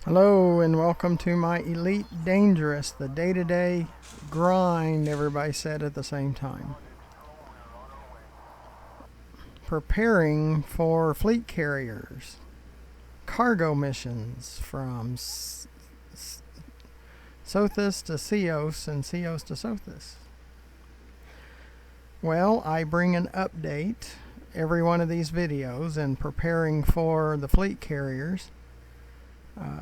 Hello and welcome to my Elite Dangerous, the day-to-day grind, everybody said at the same time. Preparing for fleet carriers, cargo missions from Sothis to Ceos and Ceos to Sothis. Well, I bring an update every one of these videos in preparing for the fleet carriers.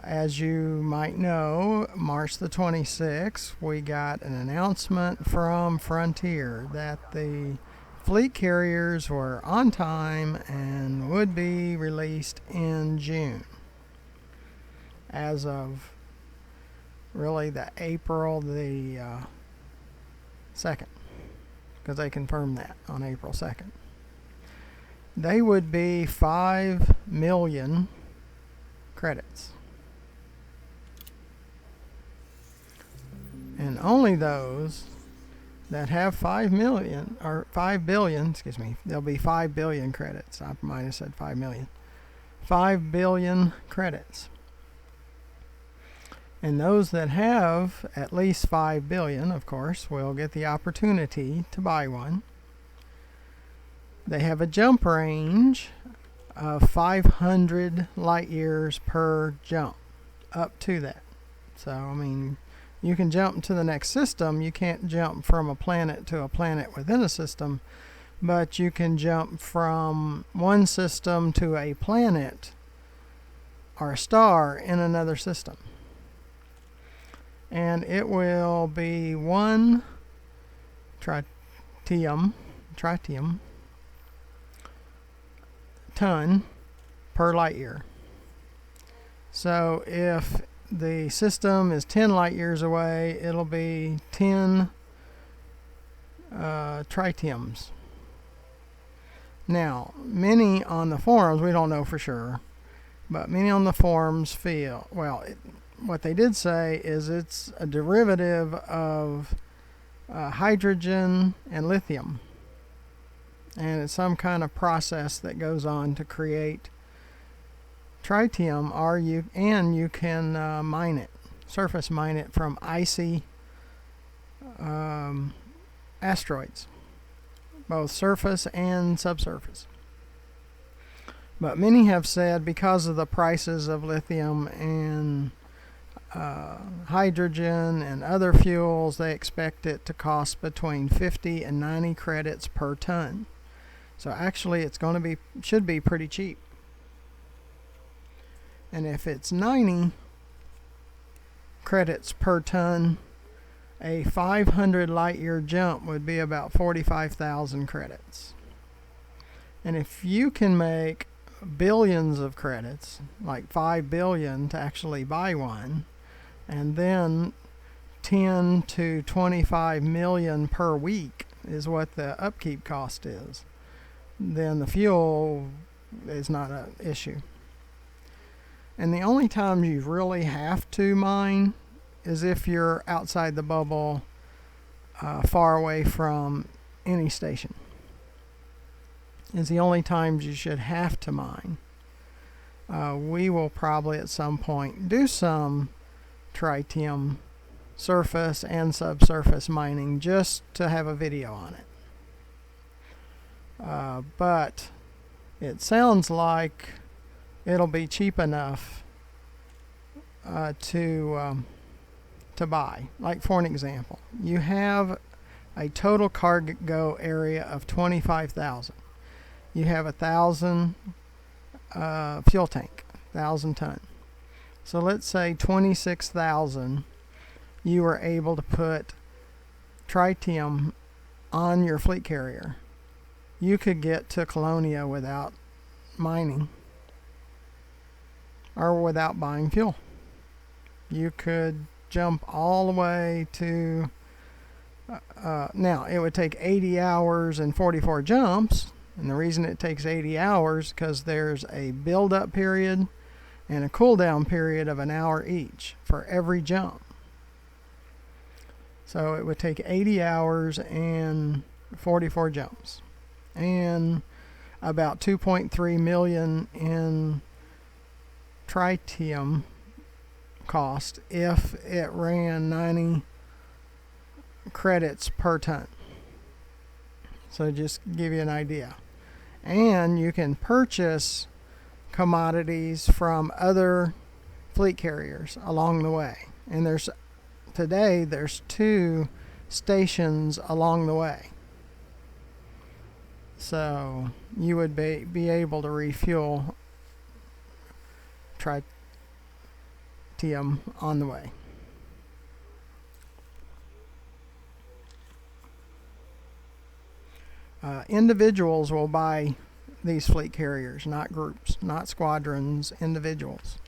As you might know, March the 26th, we got an announcement from Frontier that the fleet carriers were on time and would be released in June. As of really the April the 2nd, because they confirmed that on April 2nd. They would be 5 million credits. And only those that have 5 million or 5 billion, there'll be 5 billion credits. I might have said 5 million. 5 billion credits. And those that have at least 5 billion, of course, will get the opportunity to buy one. They have a jump range of 500 light years per jump, up to that. So, I mean, you can jump to the next system. You can't jump from a planet to a planet within a system, but you can jump from one system to a planet or a star in another system. And it will be 1 tritium ton per light year. So if the system is 10 light years away, it'll be 10 tritiums. Now, many on the forums, we don't know for sure, but many on the forums feel, what they did say is it's a derivative of hydrogen and lithium. And it's some kind of process that goes on to create tritium, and you can mine it, surface mine it from icy asteroids, both surface and subsurface. But many have said because of the prices of lithium and hydrogen and other fuels, they expect it to cost between 50 and 90 credits per ton. So actually it's should be pretty cheap. And if it's 90 credits per ton, a 500 light year jump would be about 45,000 credits. And if you can make billions of credits, like 5 billion to actually buy one, and then 10 to 25 million per week is what the upkeep cost is, then the fuel is not an issue. And the only time you really have to mine is if you're outside the bubble, far away from any station. It's the only times you should have to mine. We will probably at some point do some tritium surface and subsurface mining just to have a video on it. But it sounds like it'll be cheap enough to buy. Like, for an example, you have a total cargo area of 25,000. You have 1,000 fuel tank, 1,000 ton. So let's say 26,000 you were able to put tritium on your fleet carrier. You could get to Colonia without mining or without buying fuel. You could jump all the way to now it would take 80 hours and 44 jumps, and the reason it takes 80 hours because there's a build-up period and a cool-down period of an hour each for every jump. So it would take 80 hours and 44 jumps, and about 2.3 million in tritium cost if it ran 90 credits per ton. So just give you an idea. And you can purchase commodities from other fleet carriers along the way. And today there's 2 stations along the way. So you would be able to refuel tritium on the way. Individuals will buy these fleet carriers, not groups, not squadrons, individuals.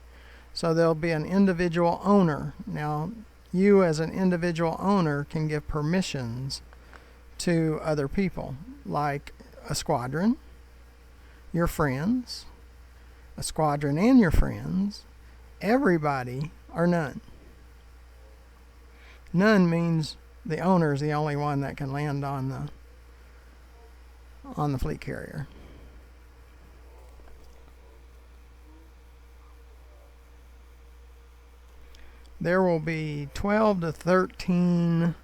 So there'll be an individual owner. Now, you as an individual owner can give permissions to other people, like a squadron, your friends, a squadron and your friends, everybody, or none. None means the owner is the only one that can land on the fleet carrier. There will be 12 to 13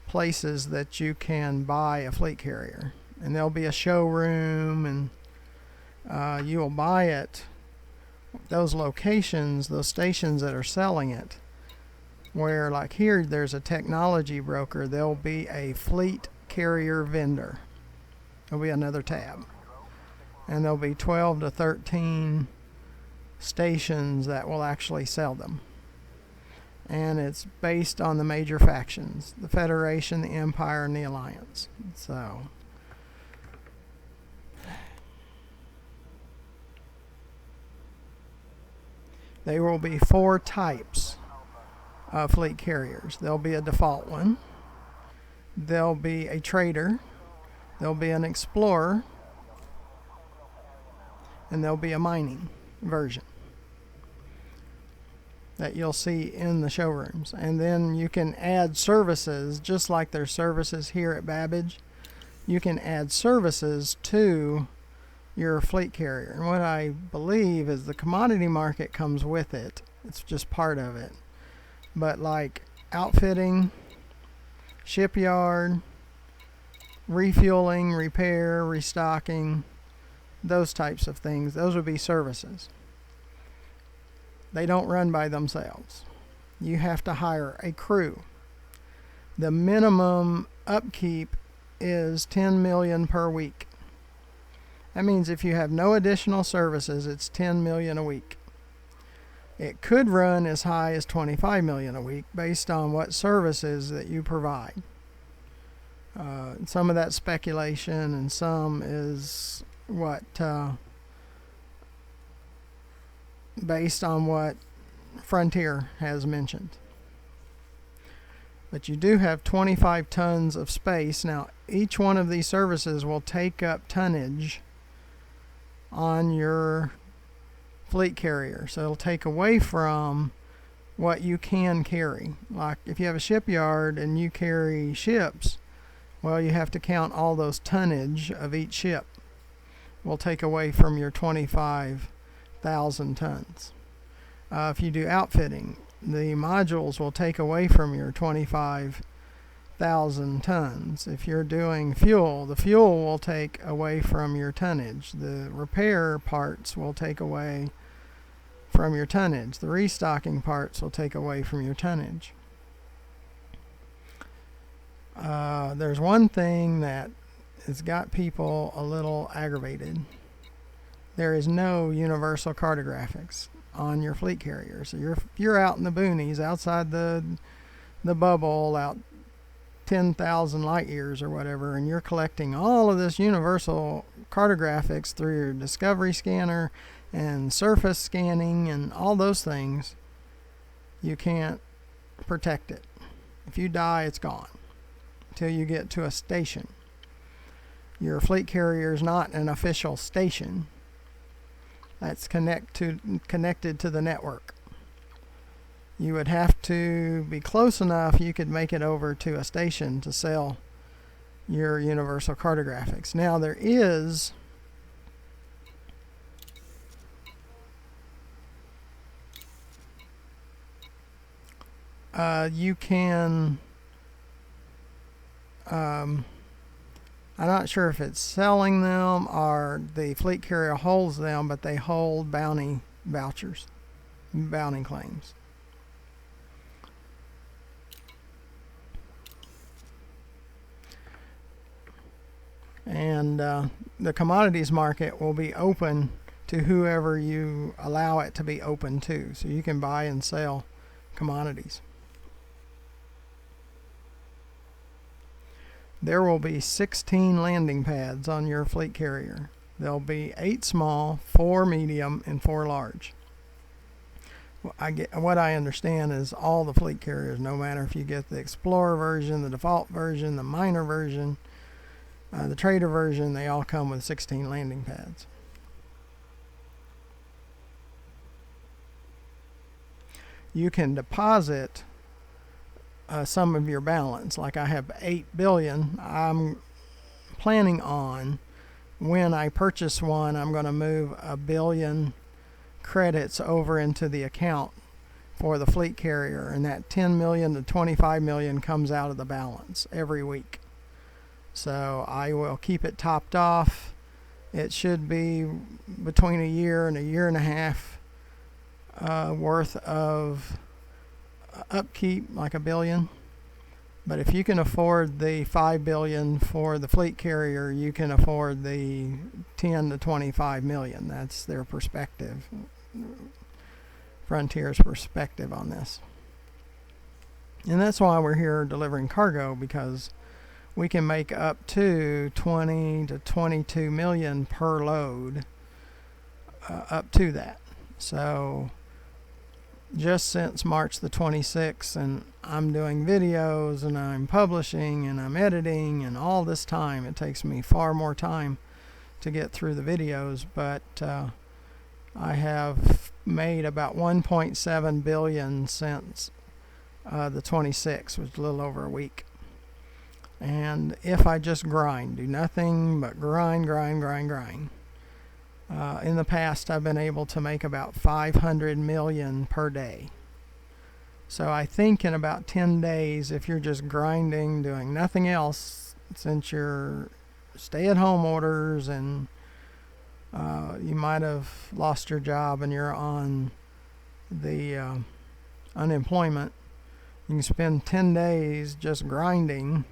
places that you can buy a fleet carrier, and there'll be a showroom, and you will buy it. Those locations, those stations that are selling it, where like here there's a technology broker, there'll be a fleet carrier vendor. There'll be another tab, and there'll be 12 to 13 stations that will actually sell them. And it's based on the major factions, the Federation, the Empire, and the Alliance. So there will be 4 types of fleet carriers. There'll be a default one, there'll be a trader, there'll be an explorer, and there'll be a mining version that you'll see in the showrooms. And then you can add services, just like there's services here at Babbage. You can add services to your fleet carrier. And what I believe is the commodity market comes with it. It's just part of it. But like outfitting, shipyard, refueling, repair, restocking, those types of things, those would be services. They don't run by themselves. You have to hire a crew. The minimum upkeep is $10 million per week. That means if you have no additional services, it's $10 million a week. It could run as high as $25 million a week based on what services that you provide. Some of that speculation, and some is based on what Frontier has mentioned. But you do have 25 tons of space. Now, each one of these services will take up tonnage on your fleet carrier. So it'll take away from what you can carry. Like if you have a shipyard and you carry ships, well, you have to count all those tonnage of each ship. Will take away from your 25,000 tons. If you do outfitting, the modules will take away from your 25,000 tons. If you're doing fuel, the fuel will take away from your tonnage. The repair parts will take away from your tonnage. The restocking parts will take away from your tonnage. There's one thing that has got people a little aggravated. There is no universal cartographics on your fleet carrier. So you're out in the boonies, outside the bubble, out 10,000 light years or whatever, and you're collecting all of this universal cartographics through your discovery scanner and surface scanning and all those things. You can't protect it. If you die, it's gone until you get to a station. Your fleet carrier is not an official station that's connected to the network. You would have to be close enough you could make it over to a station to sell your universal cartographics. Now there is You can, I'm not sure if it's selling them or the fleet carrier holds them, but they hold bounty vouchers, bounty claims. And the commodities market will be open to whoever you allow it to be open to. So you can buy and sell commodities. There will be 16 landing pads on your fleet carrier. There'll be 8 small, 4 medium, and 4 large. What I understand is all the fleet carriers, no matter if you get the Explorer version, the default version, the minor version, the trader version, they all come with 16 landing pads. You can deposit some of your balance. Like I have 8 billion. I'm planning on, when I purchase one, I'm going to move 1 billion credits over into the account for the fleet carrier, and that 10 million to 25 million comes out of the balance every week. So I will keep it topped off. It should be between a year and a half worth of upkeep, like 1 billion. But if you can afford the 5 billion for the fleet carrier, you can afford the 10 to 25 million. That's their perspective, Frontier's perspective on this. And that's why we're here delivering cargo, because we can make up to 20 to 22 million per load, up to that. So just since March the 26th, and I'm doing videos and I'm publishing and I'm editing, and all this time, it takes me far more time to get through the videos, but I have made about 1.7 billion since the 26th, which is a little over a week. And if I just grind, do nothing but grind, in the past I've been able to make about 500 million per day. So I think in about 10 days, if you're just grinding, doing nothing else, since you're stay-at-home orders and you might have lost your job and you're on the unemployment, you can spend 10 days just grinding,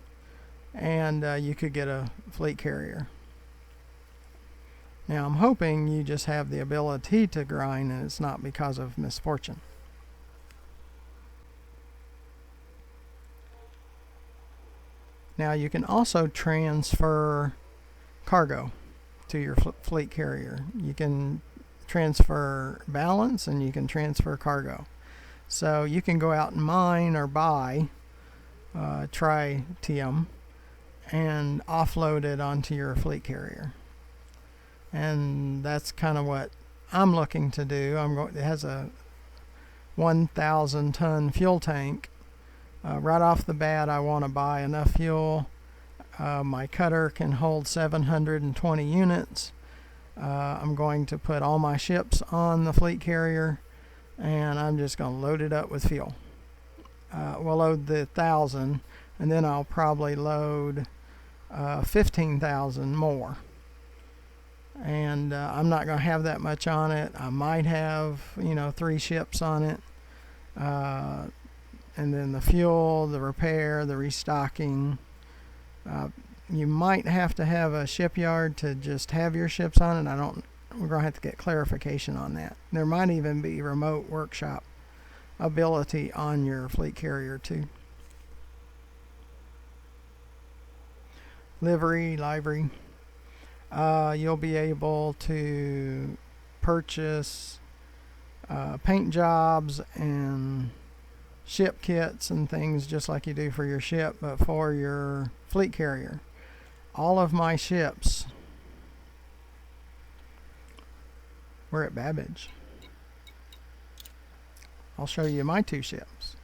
and you could get a fleet carrier. Now I'm hoping you just have the ability to grind and it's not because of misfortune. Now you can also transfer cargo to your fleet carrier. You can transfer balance and you can transfer cargo. So you can go out and mine or buy tritium and offload it onto your fleet carrier. And that's kind of what I'm looking to do. It has a 1,000 ton fuel tank. Right off the bat, I want to buy enough fuel. My cutter can hold 720 units. I'm going to put all my ships on the fleet carrier, and I'm just going to load it up with fuel. We'll load the 1,000, and then I'll probably load 15,000 more. And I'm not going to have that much on it. I might have, 3 ships on it. And then the fuel, the repair, the restocking. You might have to have a shipyard to just have your ships on it. We're going to have to get clarification on that. There might even be remote workshop ability on your fleet carrier too. Livery. You'll be able to purchase paint jobs and ship kits and things just like you do for your ship, but for your fleet carrier. All of my ships were at Babbage. I'll show you my 2 ships.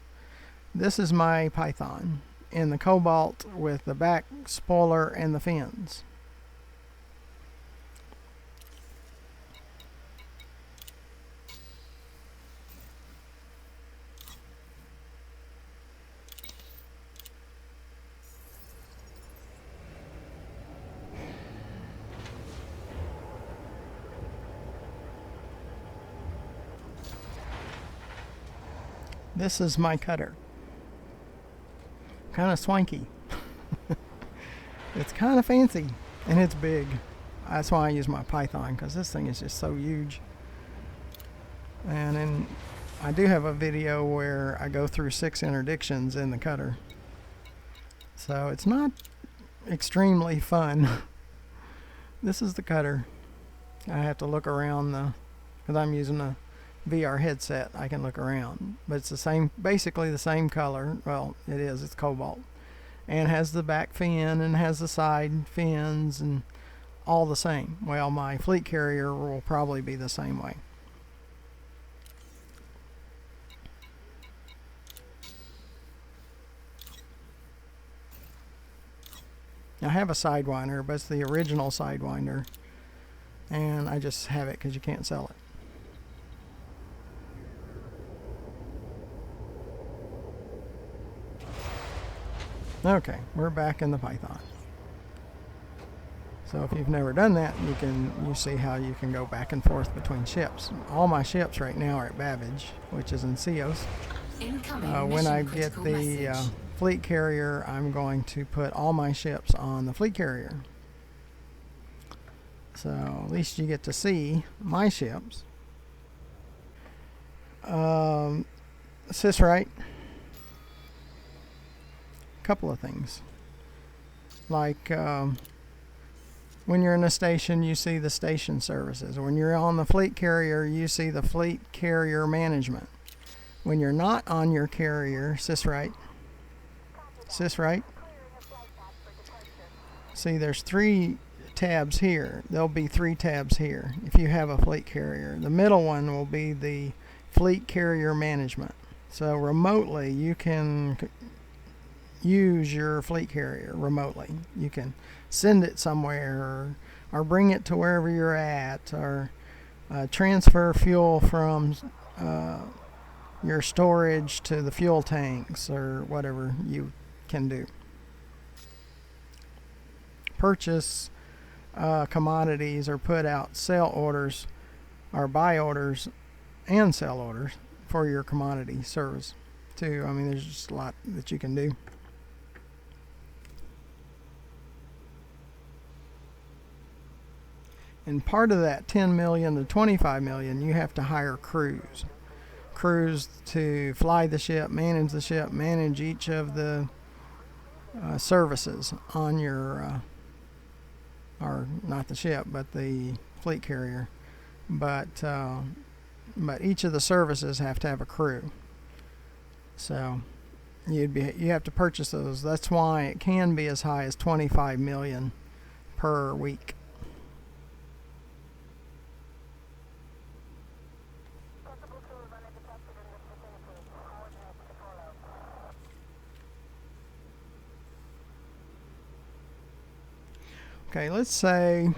This is my Python in the cobalt with the back spoiler and the fins. This is my cutter. Kind of swanky. It's kind of fancy, and it's big. That's why I use my Python, because this thing is just so huge. And then I do have a video where I go through 6 interdictions in the cutter. So it's not extremely fun. This is the cutter. I have to look around because I'm using a VR headset. I can look around, but it's the same, basically the same color. Well, it is. It's cobalt, and has the back fin and has the side fins and all the same. Well, my fleet carrier will probably be the same way. I have a Sidewinder, but it's the original Sidewinder, and I just have it because you can't sell it. Okay, we're back in the Python. So if you've never done that, you see how you can go back and forth between ships. All my ships right now are at Babbage, which is in Ceos. When I get the fleet carrier, I'm going to put all my ships on the fleet carrier. So at least you get to see my ships. Sysrite. Couple of things. Like when you're in a station, you see the station services. When you're on the fleet carrier, you see the fleet carrier management. When you're not on your carrier, Sysrite. See, there's 3 tabs here. There'll be 3 tabs here if you have a fleet carrier. The middle one will be the fleet carrier management. So remotely, you can use your fleet carrier remotely. You can send it somewhere, or bring it to wherever you're at, or transfer fuel from your storage to the fuel tanks, or whatever you can do. Purchase commodities, or put out sell orders, or buy orders and sell orders for your commodity service too. I mean, there's just a lot that you can do. And part of that 10 million to 25 million, you have to hire crews to fly the ship, manage each of the services on your or not the ship, but the fleet carrier. But each of the services have to have a crew. So you have to purchase those. That's why it can be as high as 25 million per week. Okay, let's say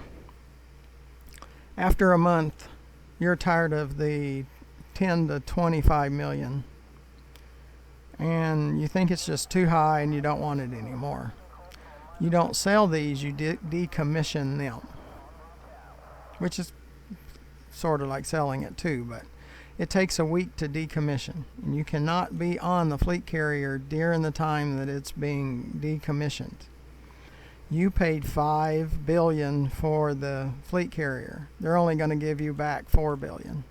after a month you're tired of the 10 to 25 million and you think it's just too high and you don't want it anymore. You don't sell these, you decommission them, which is sort of like selling it too, but it takes a week to decommission, and you cannot be on the fleet carrier during the time that it's being decommissioned. You paid $5 billion for the fleet carrier. They're only going to give you back $4 billion.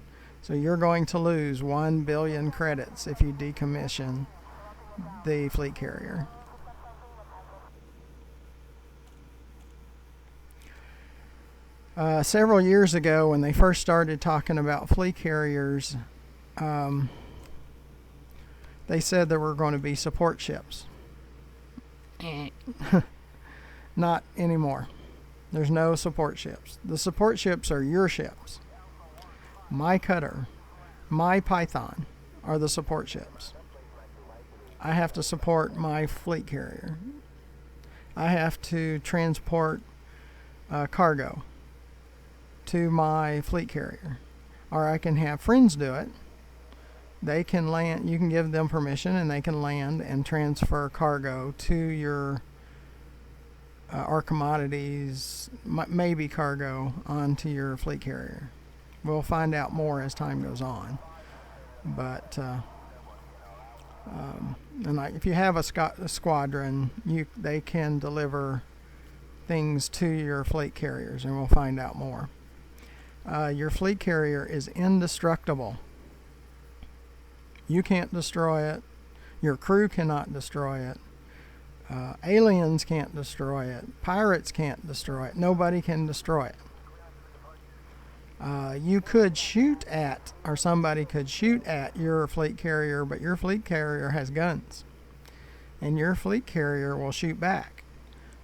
So you're going to lose 1 billion credits if you decommission the fleet carrier. Several years ago, when they first started talking about fleet carriers, they said there were going to be support ships. Not anymore. There's no support ships. The support ships are your ships. My cutter, my Python are the support ships. I have to support my fleet carrier. I have to transport cargo to my fleet carrier. Or I can have friends do it. They can land, you can give them permission, and they can land and transfer cargo to your or commodities, maybe cargo, onto your fleet carrier. We'll find out more as time goes on. But And like if you have a squadron, they can deliver things to your fleet carriers, and we'll find out more. Your fleet carrier is indestructible. You can't destroy it. Your crew cannot destroy it. Aliens can't destroy it. Pirates can't destroy it. Nobody can destroy it. You could shoot at, or somebody could shoot at your fleet carrier, but your fleet carrier has guns. And your fleet carrier will shoot back.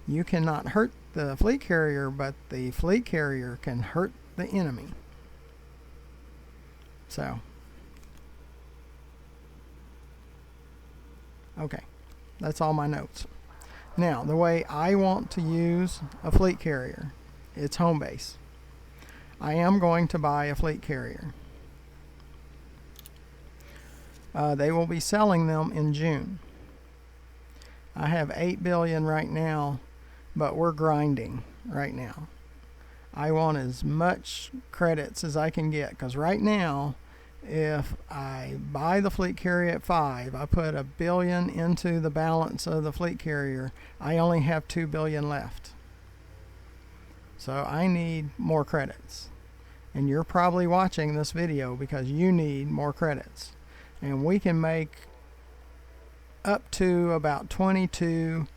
You cannot hurt the fleet carrier, but the fleet carrier can hurt the enemy. So, okay, that's all my notes. Now, the way I want to use a fleet carrier, it's home base. I am going to buy a fleet carrier. They will be selling them in June. I have 8 billion right now, but we're grinding right now. I want as much credits as I can get, because right now, if I buy the fleet carrier at 5, I put $1 billion into the balance of the fleet carrier, I only have 2 billion left. So I need more credits. And you're probably watching this video because you need more credits. And we can make up to about 22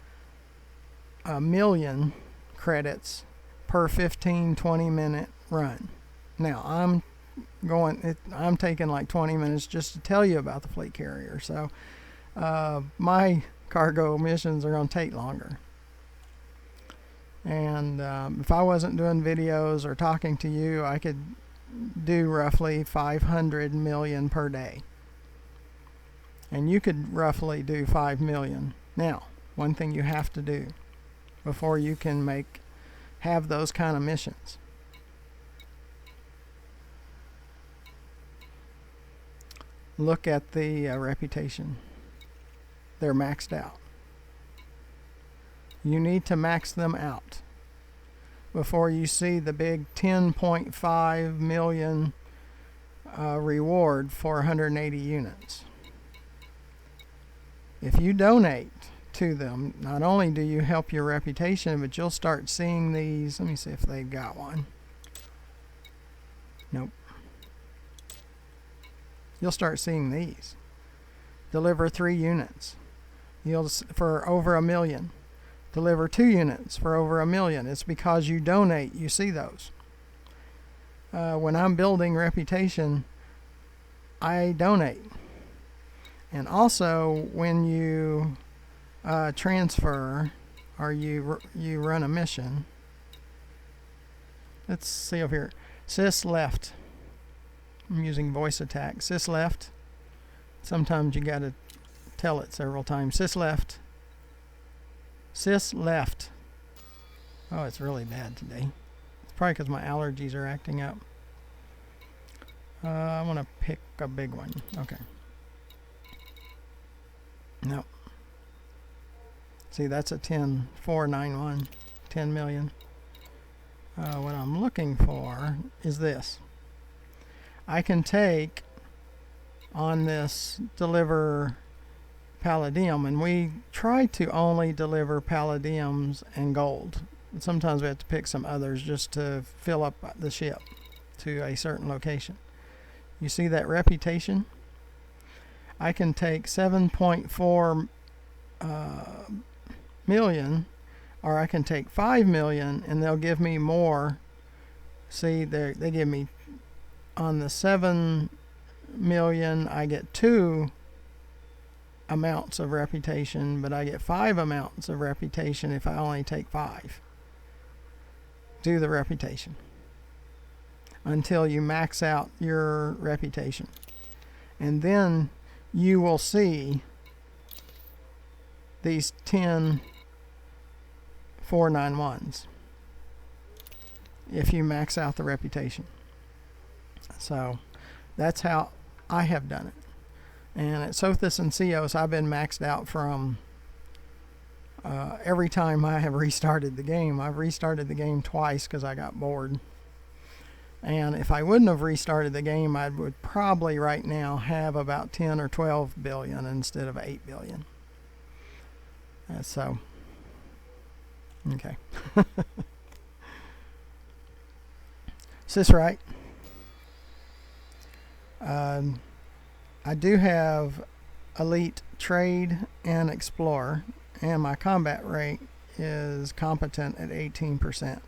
million credits per 15-20 minute run. Now I'm taking like 20 minutes just to tell you about the fleet carrier, so my cargo missions are going to take longer. And if I wasn't doing videos or talking to you, I could do roughly 500 million per day, and you could roughly do 5 million. Now, one thing you have to do before you can have those kind of missions, look at the reputation. They're maxed out. You need to max them out before you see the big 10.5 million reward for 180 units. If you donate to them, not only do you help your reputation, but you'll start seeing these. Let me see if they've got one. Nope. You'll start seeing these. Deliver 3 units. For over 1 million. Deliver 2 units for over 1 million. It's because you donate, you see those. When I'm building reputation, I donate. And also, when you transfer or you run a mission, let's see over here. Sys left. I'm using voice attack. Sys left. Sometimes you got to tell it several times. Sys left. Sys left. Oh, it's really bad today. It's probably because my allergies are acting up. I want to pick a big one. Okay. No. See, that's a 10,491. 10 million. What I'm looking for is this. I can take on this deliver palladium, and we try to only deliver palladiums and gold. And sometimes we have to pick some others just to fill up the ship to a certain location. You see that reputation? I can take 7.4 million, or I can take 5 million, and they'll give me more. See, they give me on the 7 million, I get 2 amounts of reputation, but I get 5 amounts of reputation if I only take 5. Do the reputation until you max out your reputation, and then you will see these 10,491s if you max out the reputation. So that's how I have done it. And at Sothis and Cios, I've been maxed out from every time I have restarted the game. I've restarted the game twice because I got bored. And if I wouldn't have restarted the game, I would probably right now have about 10 or 12 billion instead of 8 billion. So, okay. Is this right? I do have Elite Trade and Explorer, and my combat rate is competent at 18%.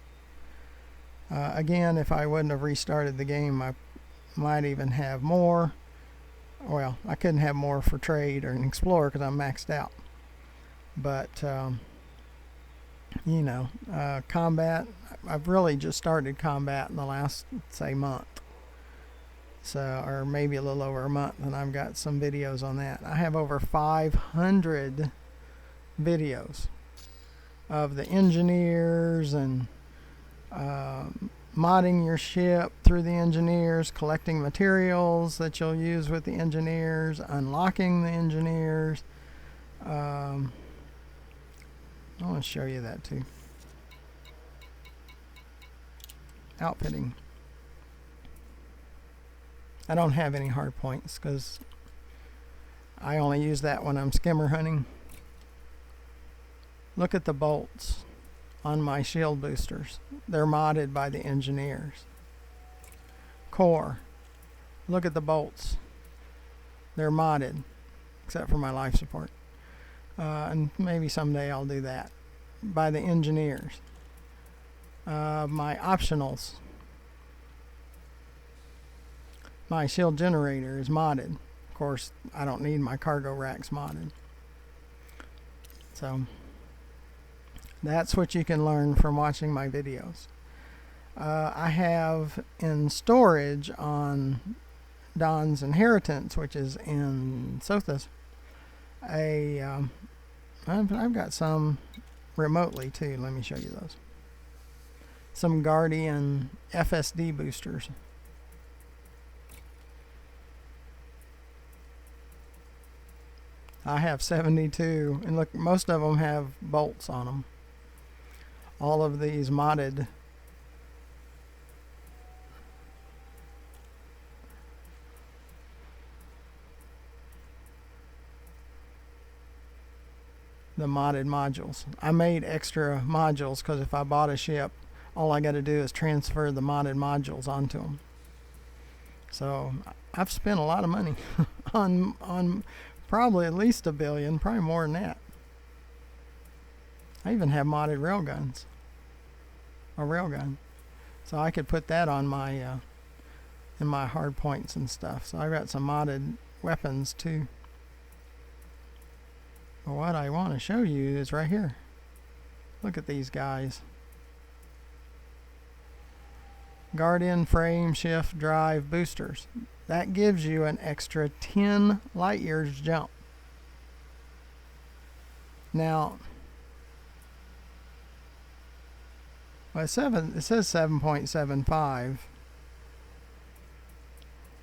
Again, if I wouldn't have restarted the game, I might even have more. Well, I couldn't have more for Trade or an Explorer because I'm maxed out. But, you know, combat, I've really just started combat in the last, say, month. So, or maybe a little over a month, and I've got some videos on that. I have over 500 videos of the engineers and modding your ship through the engineers, collecting materials that you'll use with the engineers, unlocking the engineers. I want to show you that too. Outfitting. I don't have any hard points because I only use that when I'm skimmer hunting. Look at the bolts on my shield boosters. They're modded by the engineers. Core. Look at the bolts. They're modded, except for my life support. And maybe someday I'll do that. By the engineers. My optionals. My shield generator is modded. Of course, I don't need my cargo racks modded. So, that's what you can learn from watching my videos. I have in storage on Don's Inheritance, which is in Sothis, I've got some remotely too. Let me show you those. Some Guardian FSD boosters. I have 72, and look, most of them have bolts on them. All of these modded. The modded modules. I made extra modules because if I bought a ship, all I got to do is transfer the modded modules onto them. So I've spent a lot of money on probably at least $1 billion, probably more than that. I even have modded railguns. A railgun. So I could put that on my in my hard points and stuff. So I've got some modded weapons too. But what I want to show you is right here. Look at these guys. Guardian frame shift drive boosters. That gives you an extra 10 light years jump. Now, well, it says 7.75.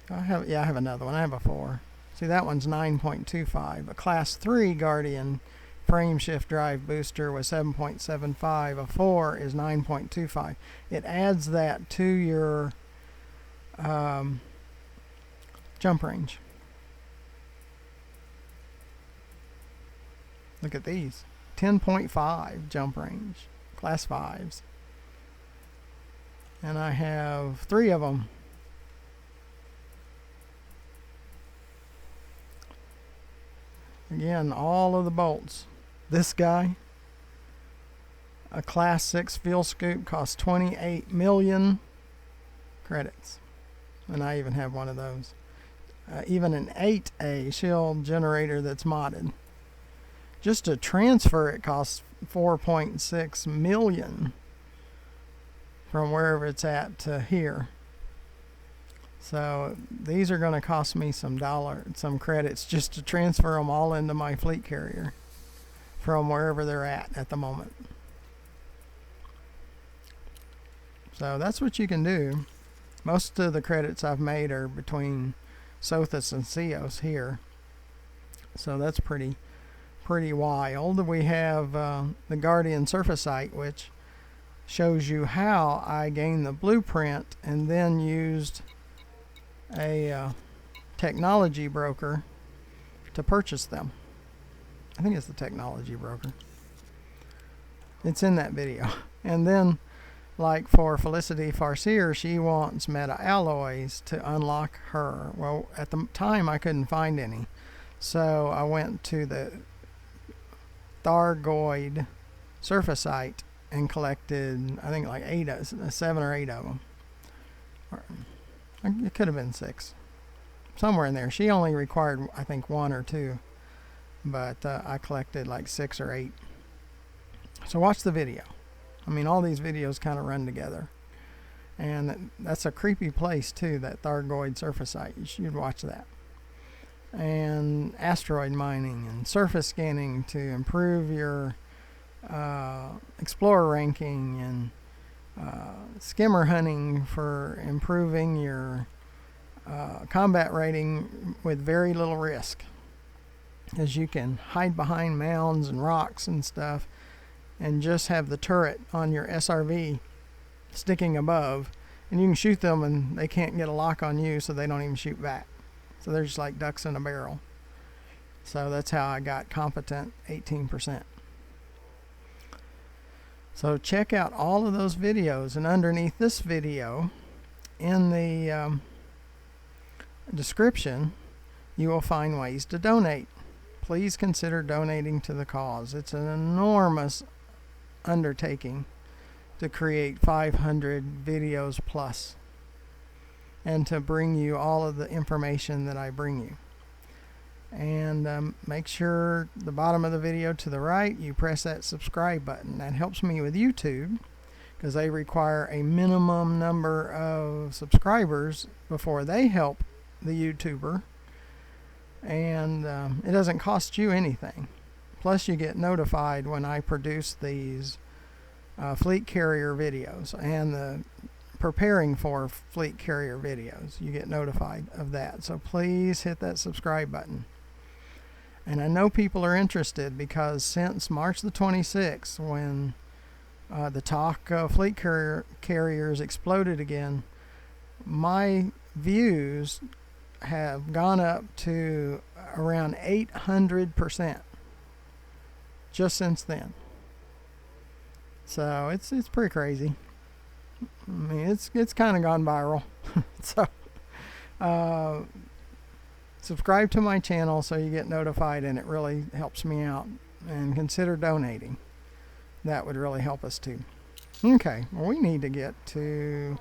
I have another one. I have a 4. See, that one's 9.25. A class 3 Guardian frame shift drive booster was 7.75. A 4 is 9.25. It adds that to your jump range. Look at these. 10.5 jump range. Class 5s. And I have 3 of them. Again, all of the bolts. This guy, a class 6 fuel scoop, costs 28 million credits. And I even have one of those. Even an 8A shield generator that's modded. Just to transfer it costs 4.6 million from wherever it's at to here. So these are going to cost me some credits just to transfer them all into my fleet carrier from wherever they're at the moment. So that's what you can do. Most of the credits I've made are between Sothis and Ceos here. So that's pretty wild. We have the Guardian Surfaceite, which shows you how I gained the blueprint and then used a technology broker to purchase them. I think it's the technology broker. It's in that video. And then, like for Felicity Farseer, she wants meta alloys to unlock her. Well, at the time I couldn't find any, so I went to the Thargoid surfacite and collected, I think, like 7 or 8 of them. Or, it could have been 6, somewhere in there. She only required, I think, 1 or 2, but I collected like 6 or 8. So watch the video. I mean, all these videos kind of run together, and that's a creepy place too, that Thargoid surfacite. You should watch that. And asteroid mining and surface scanning to improve your explorer ranking, and skimmer hunting for improving your combat rating with very little risk, as you can hide behind mounds and rocks and stuff and just have the turret on your SRV sticking above, and you can shoot them and they can't get a lock on you, so they don't even shoot back. So they're just like ducks in a barrel. So that's how I got competent 18%. So check out all of those videos, and underneath this video in the description you will find ways to donate. Please consider donating to the cause. It's an enormous undertaking to create 500 videos plus, and to bring you all of the information that I bring you. And make sure the bottom of the video to the right you press that subscribe button. That helps me with YouTube, because they require a minimum number of subscribers before they help the YouTuber, and it doesn't cost you anything. Plus you get notified when I produce these fleet carrier videos and the preparing for fleet carrier videos. You get notified of that. So please hit that subscribe button. And I know people are interested, because since March the 26th, when the talk of fleet carriers exploded again, my views have gone up to around 800% just since then. So it's pretty crazy. I mean, it's kind of gone viral. So subscribe to my channel so you get notified, and it really helps me out. And consider donating. That would really help us too. Okay, well, we need to get to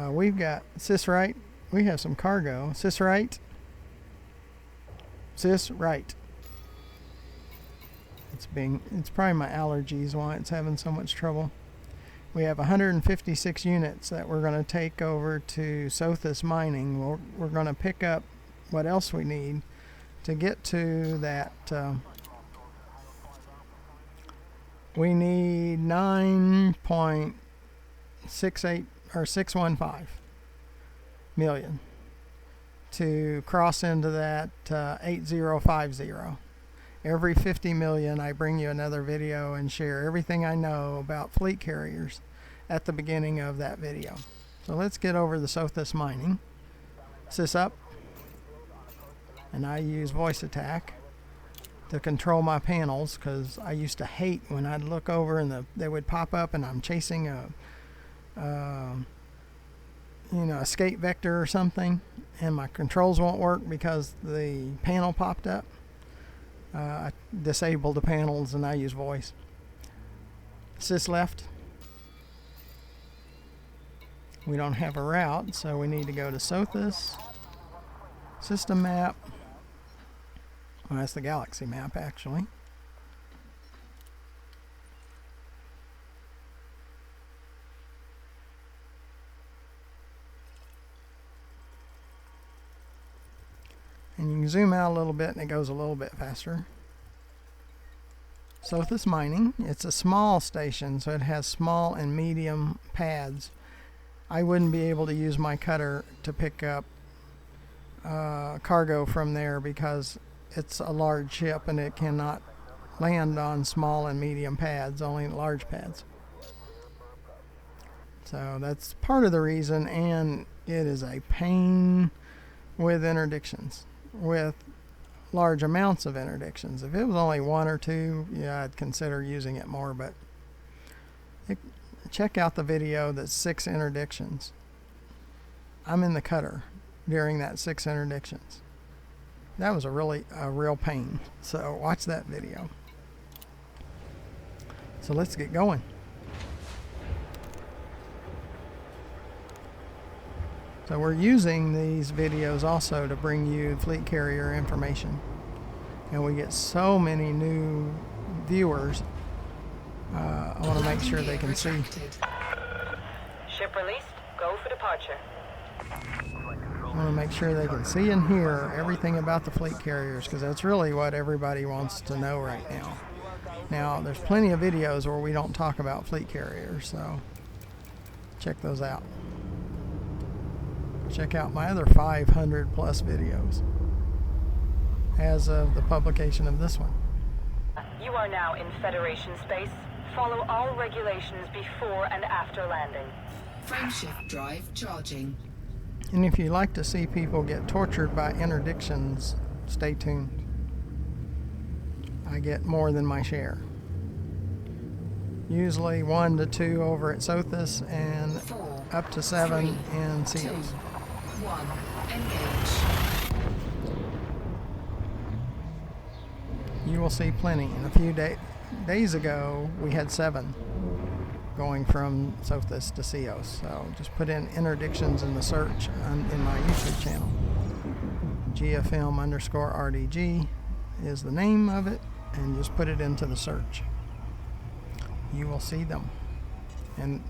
we've got Cis-Right. We have some cargo. Cis-Right. Cis-Right. It's probably my allergies why it's having so much trouble. We have 156 units that we're going to take over to Sothis mining. We're going to pick up what else we need to get to that. We need 9.68 or 615 million to cross into that 8050. Every 50 million I bring you another video and share everything I know about fleet carriers at the beginning of that video. So let's get over the Sothis mining. Cis up, and I use voice attack to control my panels, because I used to hate when I'd look over and they would pop up and I'm chasing a escape vector or something, and my controls won't work because the panel popped up. I disable the panels and I use voice. Cis left. We don't have a route, so we need to go to Sothis. System map. Well, that's the galaxy map, actually. And you can zoom out a little bit and it goes a little bit faster. Sothis mining. It's a small station, so it has small and medium pads. I wouldn't be able to use my cutter to pick up cargo from there, because it's a large ship and it cannot land on small and medium pads, only large pads. So that's part of the reason, and it is a pain with interdictions, with large amounts of interdictions. If it was only one or two, yeah, I'd consider using it more, but check out the video that's 6 interdictions. I'm in the cutter during that 6 interdictions. That was a real pain. So watch that video. So let's get going. So we're using these videos also to bring you fleet carrier information. And we get so many new viewers. I want to make sure they can see. Ship released. Go for departure. I want to make sure they can see and hear everything about the fleet carriers, because that's really what everybody wants to know right now. Now, there's plenty of videos where we don't talk about fleet carriers, so check those out. Check out my other 500 plus videos as of the publication of this one. You are now in Federation space. Follow all regulations before and after landing. Frameshift drive charging. And if you like to see people get tortured by interdictions, stay tuned. I get more than my share. Usually 1 to 2 over at Sothis and 4, up to 7 3, in 2, Seals. 1. Engage. You will see plenty. And a few days ago, we had 7 going from Sothis to Seals. So just put in interdictions in the search in my YouTube channel. GFM_RDG is the name of it, and just put it into the search. You will see them. And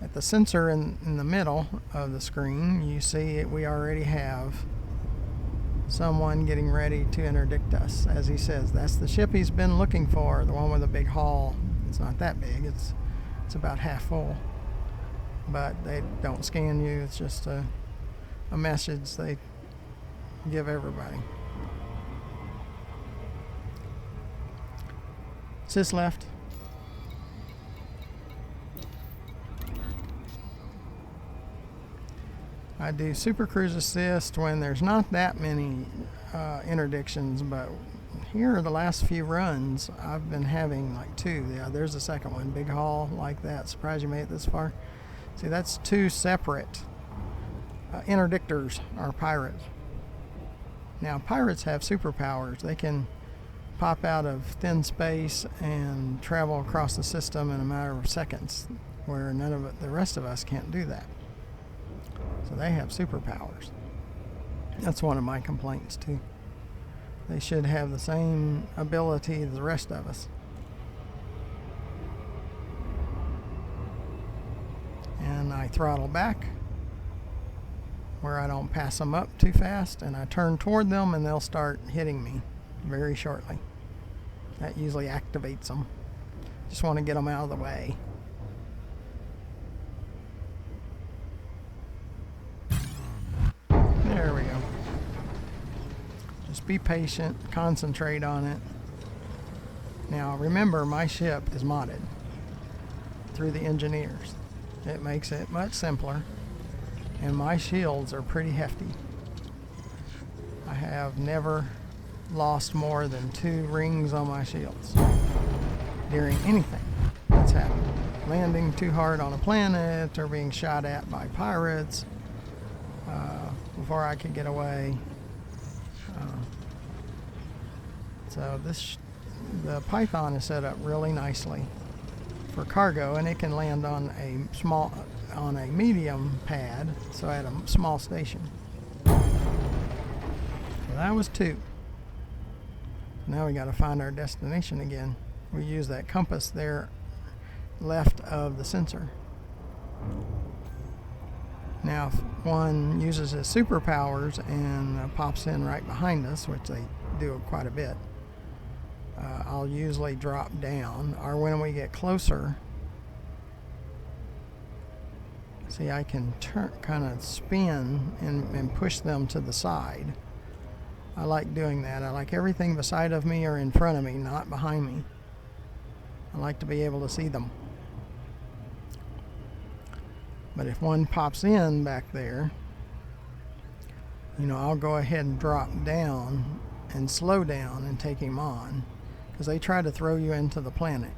at the sensor in the middle of the screen, you see we already have someone getting ready to interdict us. As he says, that's the ship he's been looking for, the one with a big hull. It's not that big, it's about half full, but they don't scan you. It's just a message they give everybody. Sis left. I do super cruise assist when there's not that many interdictions, but here are the last few runs. I've been having like 2. Yeah, there's the second one, big haul like that. Surprised you made it this far. See, that's 2 separate interdictors or pirates. Now, pirates have superpowers. They can pop out of thin space and travel across the system in a matter of seconds, where the rest of us can't do that. So they have superpowers. That's one of my complaints too. They should have the same ability as the rest of us. And I throttle back where I don't pass them up too fast, and I turn toward them and they'll start hitting me very shortly. That usually activates them. Just want to get them out of the way. There we go. Just be patient, concentrate on it. Now remember, my ship is modded through the engineers. It makes it much simpler, and my shields are pretty hefty. I have never lost more than 2 rings on my shields during anything that's happened. Landing too hard on a planet, or being shot at by pirates before I could get away. So the Python is set up really nicely for cargo, and it can land on a medium pad, so at a small station. So that was 2. Now we got to find our destination again. We use that compass there left of the sensor. Now if one uses his superpowers and pops in right behind us, which they do quite a bit, I'll usually drop down, or when we get closer, see, I can kind of spin and push them to the side. I like doing that. I like everything beside of me or in front of me, not behind me. I like to be able to see them. But if one pops in back there, I'll go ahead and drop down and slow down and take him on, because they try to throw you into the planet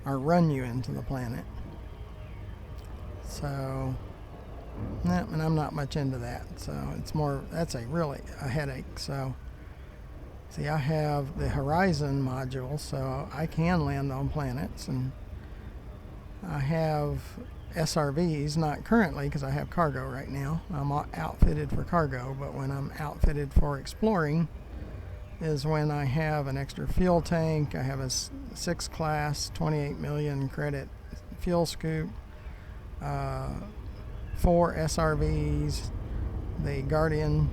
or run you into the planet. So, and I'm not much into that. So that's really a headache. So, see, I have the Horizon module, so I can land on planets, and I have SRVs, not currently because I have cargo right now. I'm outfitted for cargo, but when I'm outfitted for exploring is when I have an extra fuel tank. I have a 6 class, 28 million credit fuel scoop, 4 SRVs, the Guardian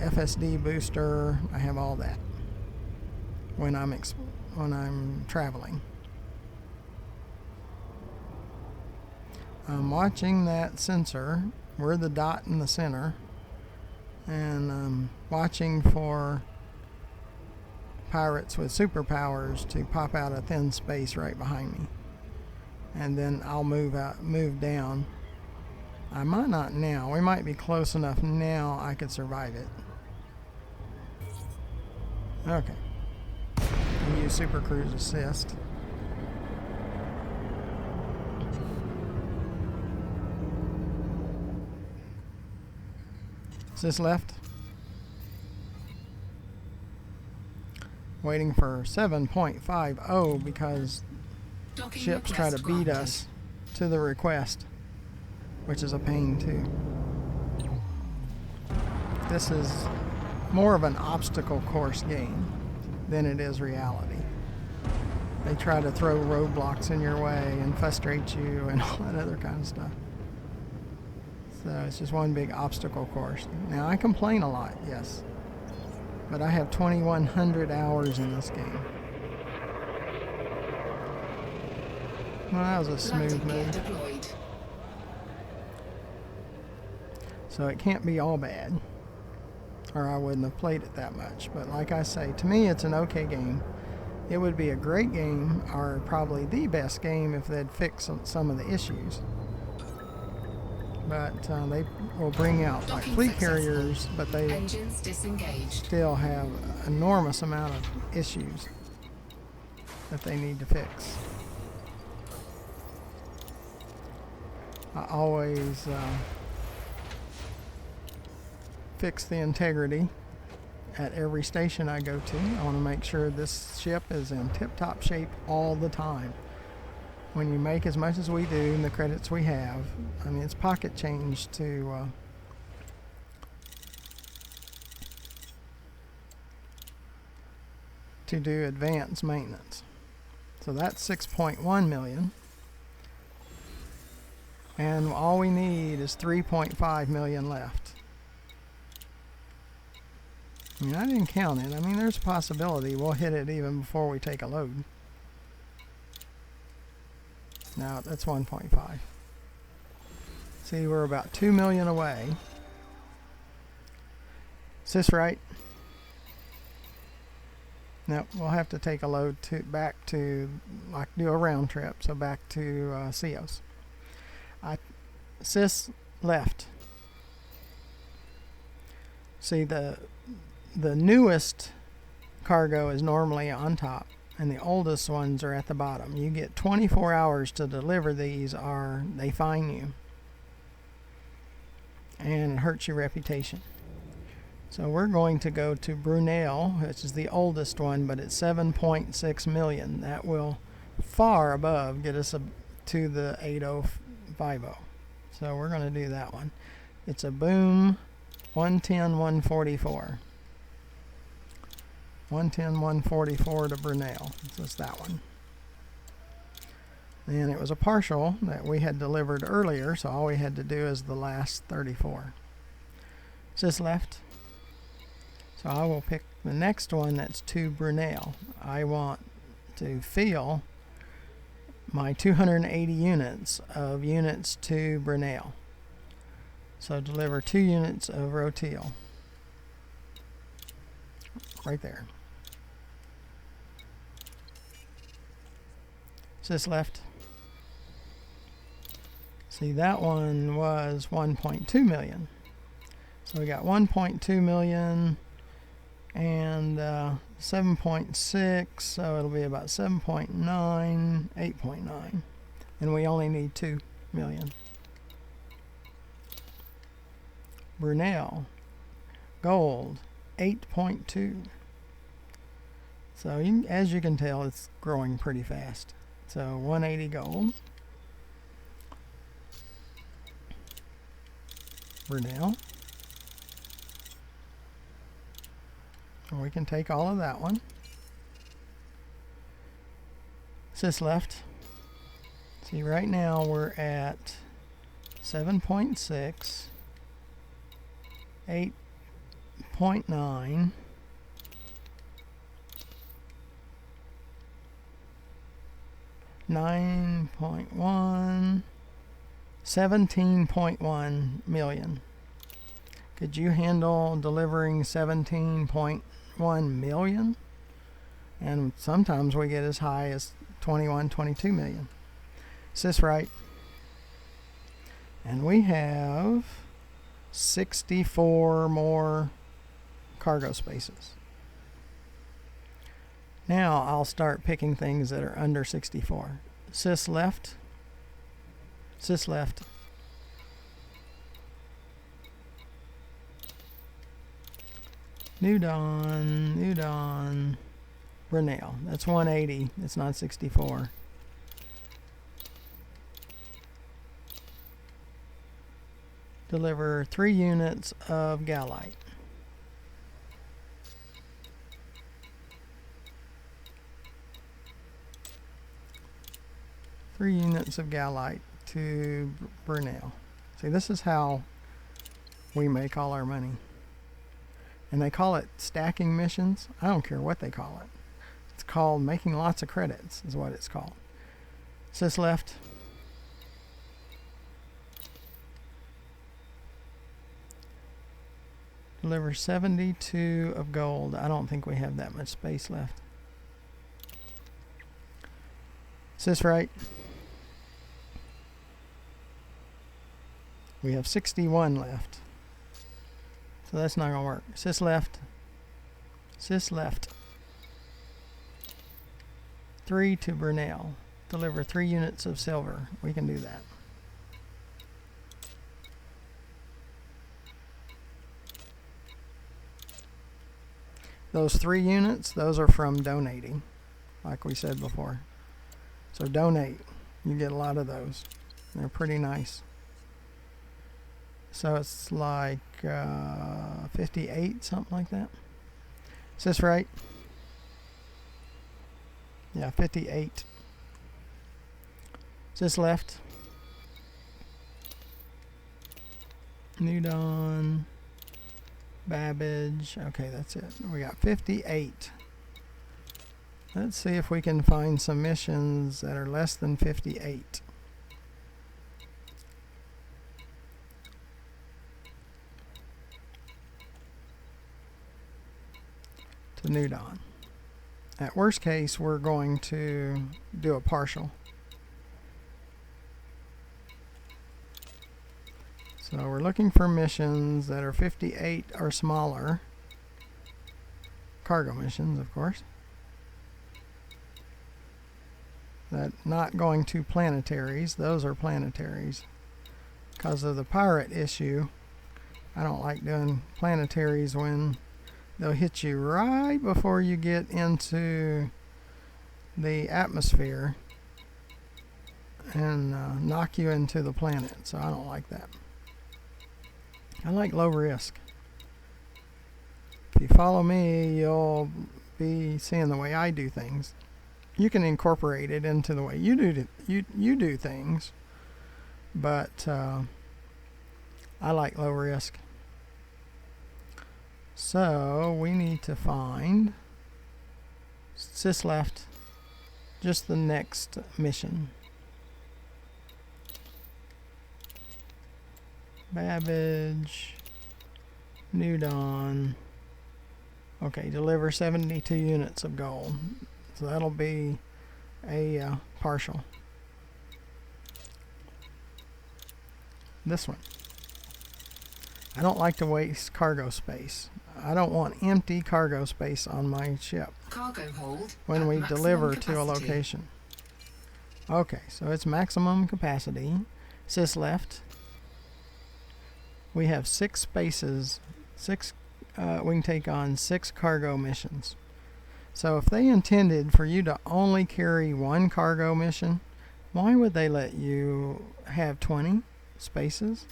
FSD booster. I have all that when I'm traveling. I'm watching that sensor. We're the dot in the center, and I'm watching for pirates with superpowers to pop out a thin space right behind me, and then I'll move down. I might not now. We might be close enough now I could survive it. Okay. We use Super Cruise Assist. Is this left? Waiting for 7.50 because Docking ships try to request beat granted. us to the request, which is a pain too. This is more of an obstacle course game than it is reality. They try to throw roadblocks in your way and frustrate you and all that other kind of stuff. So it's just one big obstacle course. Now, I complain a lot, yes, but I have 2,100 hours in this game. Well, that was a smooth Landing gear move. deployed. So it can't be all bad, or I wouldn't have played it that much. But like I say, to me, it's an okay game. It would be a great game, or probably the best game, if they'd fix some of the issues. But they will bring out like Docking fleet successful. carriers, but they Engines disengaged. still have enormous amount of issues that they need to fix. I always fix the integrity at every station I go to. I want to make sure this ship is in tip-top shape all the time. When you make as much as we do and the credits we have, I mean, it's pocket change to do advanced maintenance. So that's 6.1 million. And all we need is 3.5 million left. I mean, I didn't count it. I mean, there's a possibility we'll hit it even before we take a load. No, that's 1.5. See, we're about 2 million away. Is this right? No, we'll have to take a load back to, like, do a round trip, so back to Cios. Sis left. See, the newest cargo is normally on top, and the oldest ones are at the bottom. You get 24 hours to deliver these, or they fine you, and it hurts your reputation. So we're going to go to Brunel, which is the oldest one, but it's 7.6 million. That will far above get us to the 8050. So we're going to do that one. It's a Boom 110-144. 110-144 to Brunel. So it's that one. And it was a partial that we had delivered earlier, so all we had to do is the last 34. Is this left? So I will pick the next one that's to Brunel. I want to fill my 280 units of units to Brunel. So deliver 2 units of Rotil. Right there. Is this left? See, that one was 1.2 million. So we got 1.2 million and 7.6, so it'll be about 7.9, 8.9. And we only need 2 million. Brunel, gold, 8.2. So as you can tell, it's growing pretty fast. So 180 gold. Brunel. And we can take all of that one. Sis left. See, right now we're at 7.6, 8.9, 9.1, 17.1 million. Could you handle delivering 17.1 million? And sometimes we get as high as 21, 22 million. Sis right. And we have 64 more cargo spaces. Now I'll start picking things that are under 64. Sis left. Sis left. New Dawn, Brunel. That's 180. It's not 64. Deliver 3 units of Galite. Three units of Galite to Brunel. See, this is how we make all our money. And they call it stacking missions. I don't care what they call it. It's called making lots of credits, is what it's called. Sis left. Deliver 72 of gold. I don't think we have that much space left. Sis right. We have 61 left. So that's not going to work. Sis left. Sis left. 3 to Brunel. Deliver 3 units of silver. We can do that. Those 3 units, those are from donating, like we said before. So donate. You get a lot of those. They're pretty nice. So it's like 58, something like that. Is this right? Yeah, 58. Is this left? New Dawn, Babbage. Okay, that's it. We got 58. Let's see if we can find some missions that are less than 58. To New Dawn. At worst case, we're going to do a partial. So we're looking for missions that are 58 or smaller. Cargo missions, of course. That not going to planetaries. Those are planetaries. Because of the pirate issue, I don't like doing planetaries when they'll hit you right before you get into the atmosphere and knock you into the planet. So I don't like that. I like low risk. If you follow me, you'll be seeing the way I do things. You can incorporate it into the way you do things, but I like low risk. So we need to find sis left, just the next mission. Babbage, New Dawn. Okay, deliver 72 units of gold. So that'll be a partial. this one. I don't like to waste cargo space. I don't want empty cargo space on my ship Cargo hold when at we maximum deliver to a capacity. location. Okay, so it's maximum capacity. Sys left. We have 6 spaces. We can take on 6 cargo missions. So if they intended for you to only carry 1 cargo mission, why would they let you have 20 spaces?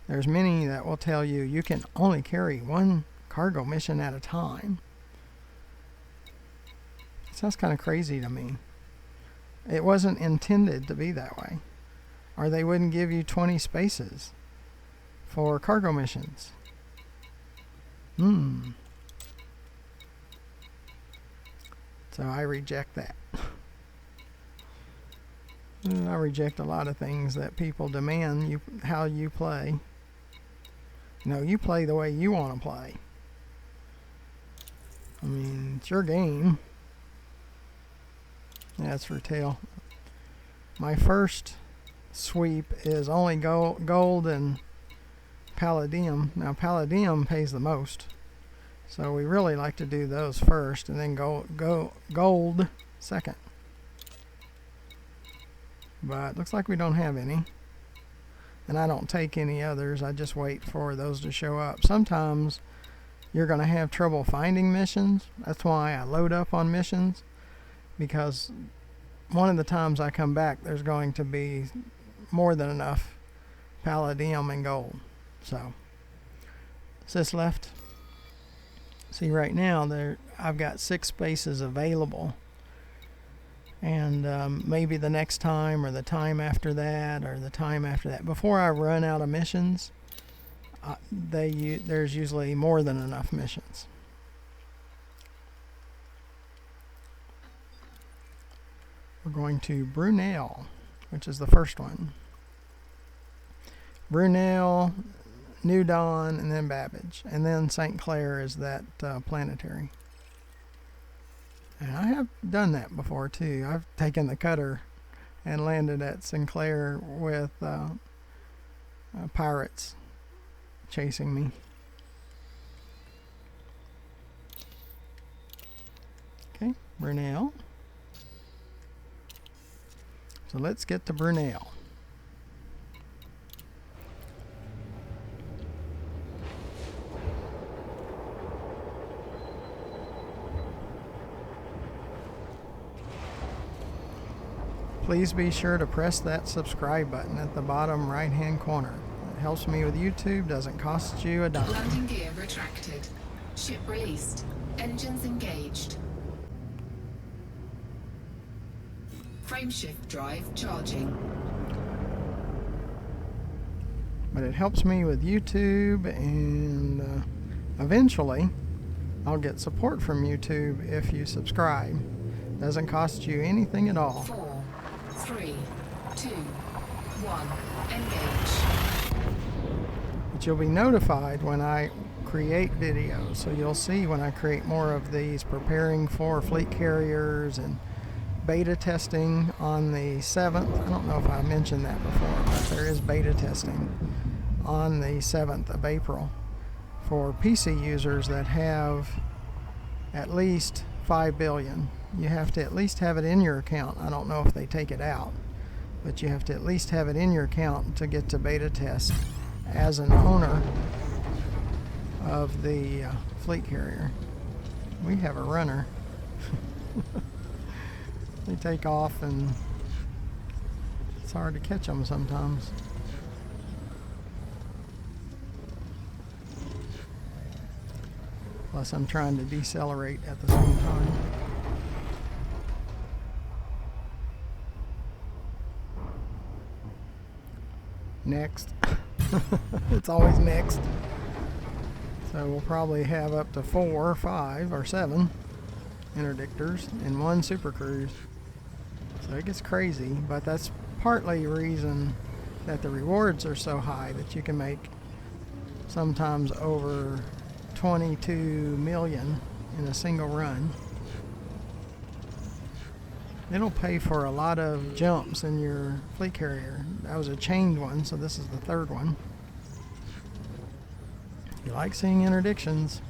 There's many that will tell you you can only carry 1 cargo mission at a time. It sounds kind of crazy to me. It wasn't intended to be that way. Or they wouldn't give you 20 spaces for cargo missions. So I reject that. I reject a lot of things that people demand how you play. No, you play the way you want to play. I mean, it's your game. That's for tail. My first sweep is only gold and palladium. Now palladium pays the most, so we really like to do those first and then gold second. But looks like we don't have any, and I don't take any others. I just wait for those to show up. Sometimes you're going to have trouble finding missions. That's why I load up on missions, because one of the times I come back there's going to be more than enough palladium and gold. So Sys left. See, right now I've got 6 spaces available, and maybe the next time or the time after that or the time after that, before I run out of missions, there's usually more than enough missions. We're going to Brunel, which is the first one. Brunel, New Dawn, and then Babbage. And then St. Clair is that planetary. And I have done that before too. I've taken the cutter and landed at Sinclair with pirates chasing me. Okay, Brunel. So let's get to Brunel. Please be sure to press that subscribe button at the bottom right hand corner. It helps me with YouTube, doesn't cost you a dime. Landing gear retracted. Ship released. Engines engaged. Frameshift drive charging. But it helps me with YouTube, and eventually I'll get support from YouTube if you subscribe. Doesn't cost you anything at all. 4, 3, 2, 1. Engage. But you'll be notified when I create videos, so you'll see when I create more of these, preparing for fleet carriers and beta testing on the 7th. I don't know if I mentioned that before, but there is beta testing on the 7th of April for PC users that have at least 5 billion. You have to at least have it in your account. I don't know if they take it out, but you have to at least have it in your account to get to beta test as an owner of the fleet carrier. We have a runner. They take off and it's hard to catch them sometimes. Plus I'm trying to decelerate at the same time. Next. It's always next. So we'll probably have up to 4, 5, or 7 interdictors and 1 super cruise. So it gets crazy, but that's partly the reason that the rewards are so high, that you can make sometimes over 22 million in a single run. It'll pay for a lot of jumps in your fleet carrier. that was a chained one, so this is the third one. If you like seeing interdictions,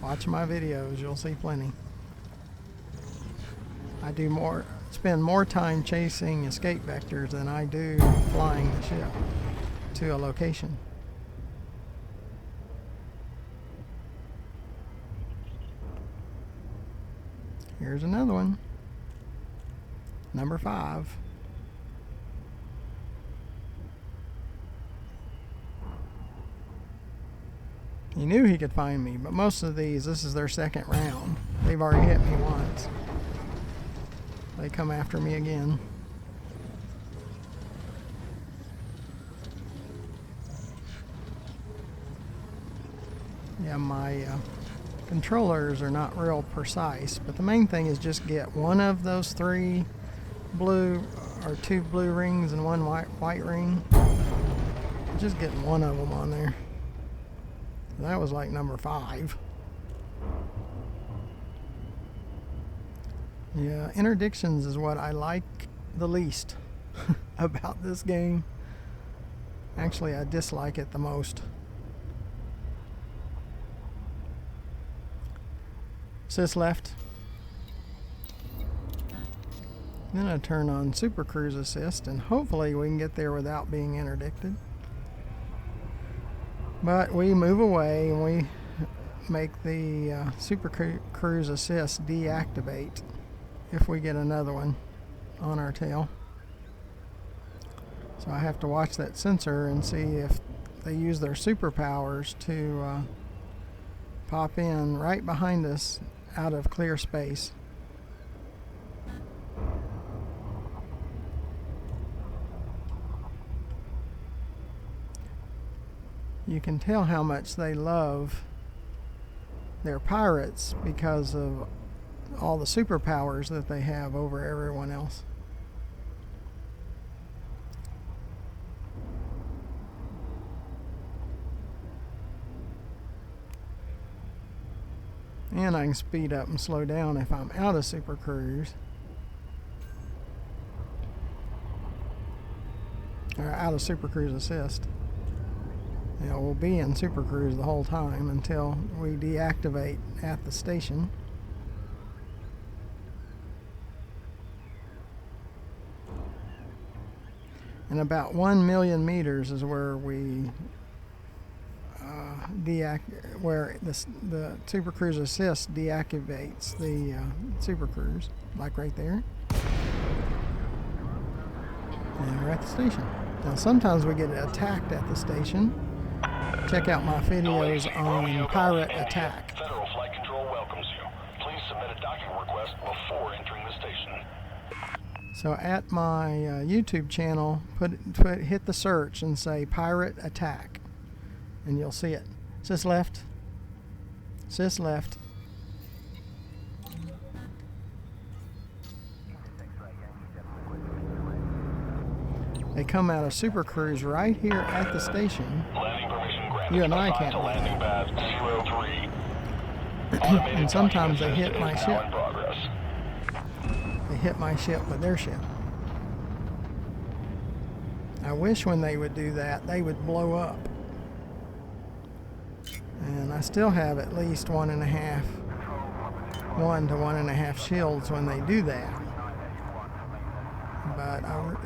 watch my videos, you'll see plenty. I spend more time chasing escape vectors than I do flying the ship to a location. Here's another one. Number 5. He knew he could find me, but most of these, this is their second round. They've already hit me once. They come after me again. Yeah, my controllers are not real precise, but the main thing is just get one of those 3 blue or 2 blue rings and 1 white ring. Just getting one of them on there. That was like number 5. Yeah, interdictions is what I like the least about this game. Actually, I dislike it the most. Sis left. Then I turn on Super Cruise Assist, and hopefully we can get there without being interdicted. But we move away and we make the Super Cruise Assist deactivate if we get another one on our tail. So I have to watch that sensor and see if they use their superpowers to pop in right behind us out of clear space. You can tell how much they love their pirates because of all the superpowers that they have over everyone else. And I can speed up and slow down if I'm out of Super Cruise. Or out of Super Cruise Assist. You know, we'll be in Super Cruise the whole time until we deactivate at the station. And about 1 million meters is where we where the Super Cruise Assist deactivates the Super Cruise, like right there. And we're at the station. Now sometimes we get attacked at the station. Check out my videos on pirate attack. Federal Flight Control welcomes you. Please submit a docking request before entering the station. So at my YouTube channel, hit the search and say pirate attack, and you'll see it. Sis left. Sis left. They come out of Super Cruise right here at the station. Landing permission granted. You and I can't do landing that. pad 03. And sometimes they hit my ship. In progress. They hit my ship with their ship. I wish when they would do that, they would blow up. And I still have at least 1 to 1.5 shields when they do that. But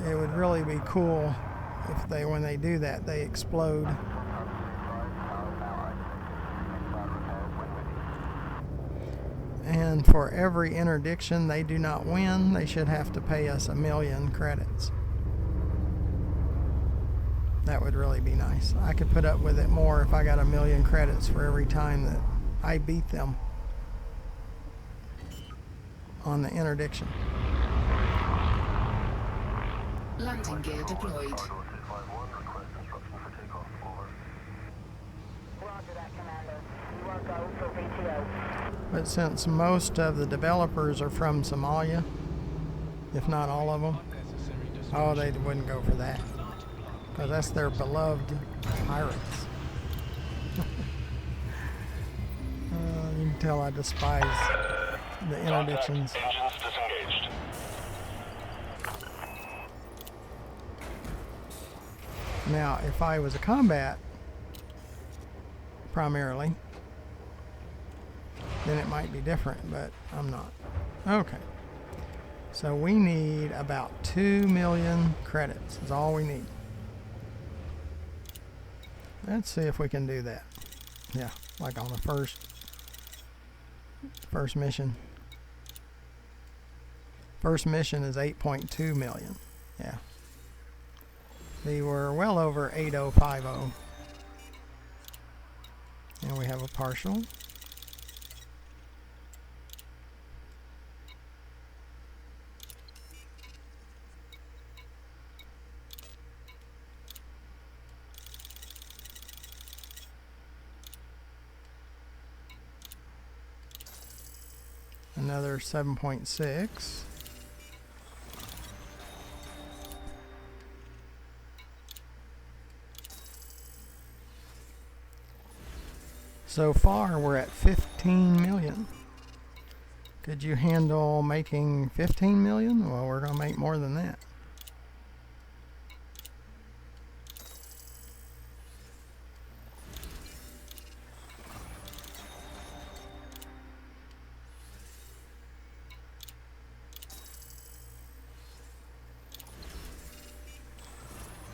it would really be cool if when they do that, they explode. And for every interdiction they do not win, they should have to pay us 1 million credits. That would really be nice. I could put up with it more if I got 1 million credits for every time that I beat them on the interdiction. Landing gear deployed. Roger that, Commander. You are go for VTO. But since most of the developers are from Somalia, if not all of them, oh, they wouldn't go for that. Because that's their beloved pirates. You can tell I despise the interdictions. Engines disengaged. Now, if I was a combat primarily, then it might be different, but I'm not. Okay. So we need about 2 million credits is all we need. Let's see if we can do that. Yeah, like on the first mission. First mission is 8.2 million. Yeah. They were well over 8050. And we have a partial. Another 7.6. So far we're at 15 million. Could you handle making 15 million? Well, we're going to make more than that.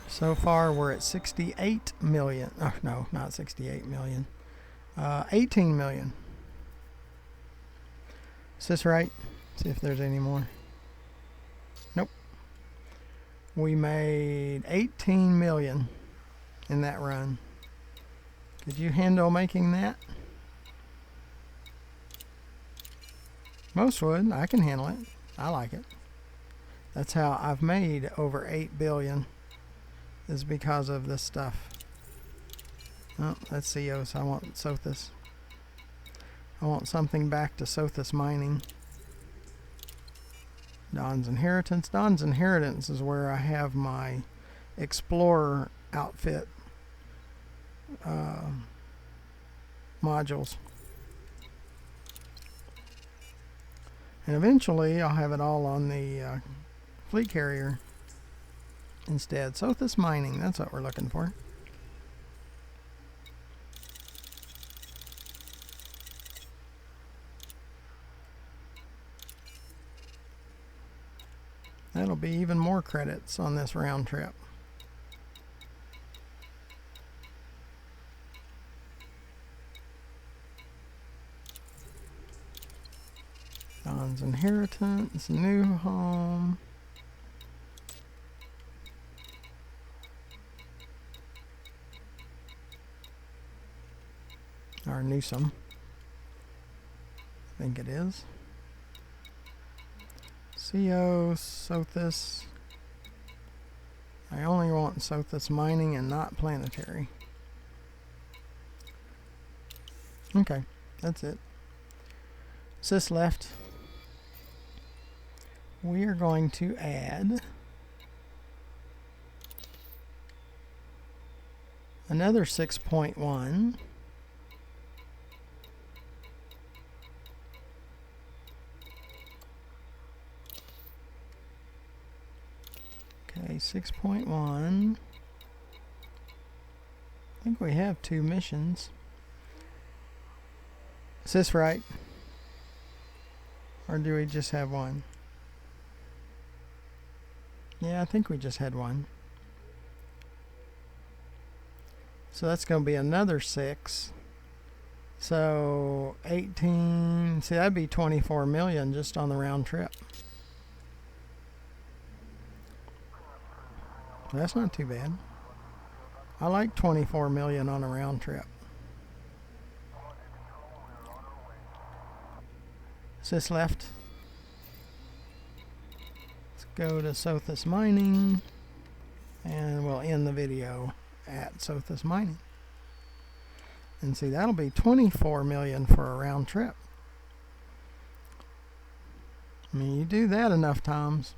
So far we're at 68 million. Oh, no, not 68 million. 18 million. Is this right? See if there's any more. Nope. We made 18 million in that run. Could you handle making that? Most would. I can handle it. I like it. That's how I've made over 8 billion. Is because of this stuff. Oh, that's Ceos. I want Sothis. I want something back to Sothis mining. Don's Inheritance. Don's Inheritance is where I have my Explorer outfit modules. And eventually I'll have it all on the fleet carrier instead. Sothis mining, that's what we're looking for. That'll be even more credits on this round trip. Don's Inheritance, new home. Or Newsome. I think it is. CO, Sothis. I only want Sothis mining and not planetary. Okay, that's it. Sis left. We are going to add another 6.1. Okay, 6.1. I think we have 2 missions. Is this right? Or do we just have one? Yeah, I think we just had one. So that's going to be another 6. So 18. See, that'd be 24 million just on the round trip. That's not too bad. I like 24 million on a round trip. Sis left. Let's go to Sothis mining. And we'll end the video at Sothis mining. And see, that'll be 24 million for a round trip. I mean, you do that enough times.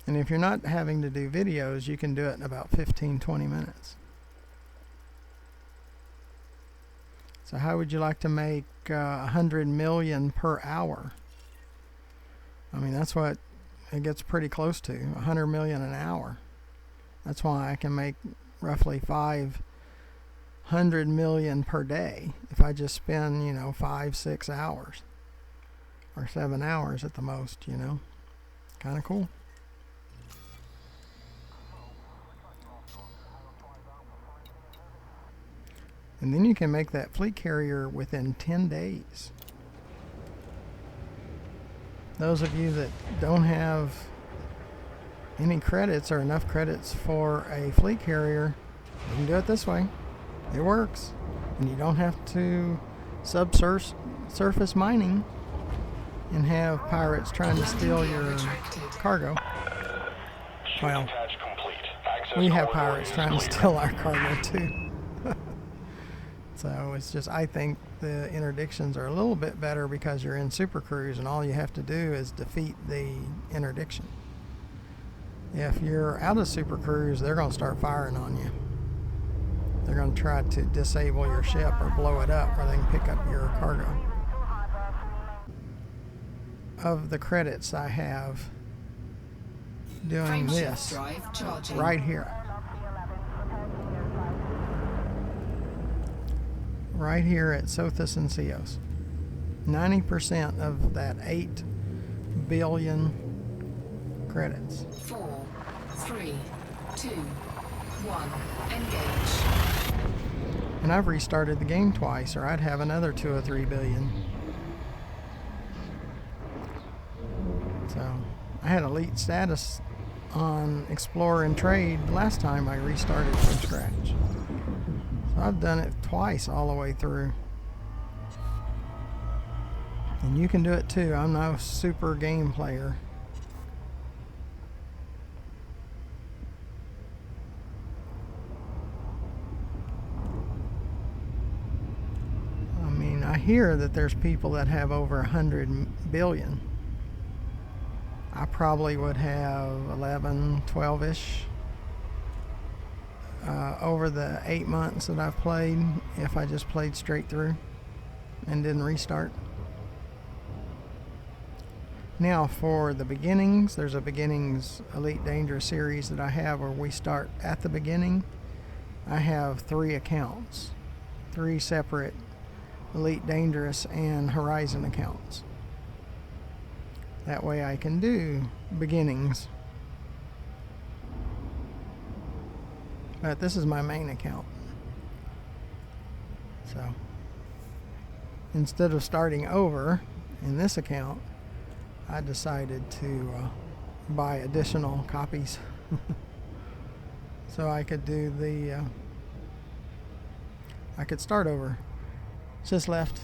And if you're not having to do videos, you can do it in about 15-20 minutes. So how would you like to make 100 million per hour? I mean, that's what it gets pretty close to 100 million an hour. That's why I can make roughly 500 million per day if I just spend, 5-6 hours or 7 hours at the most, kind of cool. And then you can make that fleet carrier within 10 days. Those of you that don't have any credits or enough credits for a fleet carrier, you can do it this way. It works. And you don't have to surface mining and have pirates trying to steal your cargo. Well, we have pirates trying to steal our cargo too. So it's just, I think the interdictions are a little bit better because you're in Super Cruise and all you have to do is defeat the interdiction. If you're out of Super Cruise, they're going to start firing on you. They're going to try to disable your ship or blow it up where they can pick up your cargo. Of the credits I have doing this right here. Right here at Sothis and Cios. 90% of that 8 billion credits. 4, 3, 2, 1, engage. And I've restarted the game twice, or I'd have another 2 or 3 billion. So, I had elite status on Explore and Trade last time I restarted from scratch. I've done it twice all the way through. And you can do it too. I'm no super game player. I mean, I hear that there's people that have over 100 billion. I probably would have 11, 12-ish. Over the 8 months that I've played, if I just played straight through and didn't restart. Now for the beginnings, there's a beginnings Elite Dangerous series that I have where we start at the beginning. I have 3 accounts, 3 separate Elite Dangerous and Horizon accounts. That way I can do beginnings. But this is my main account. So instead of starting over in this account, I decided to buy additional copies so I could do the I could start over. Just left.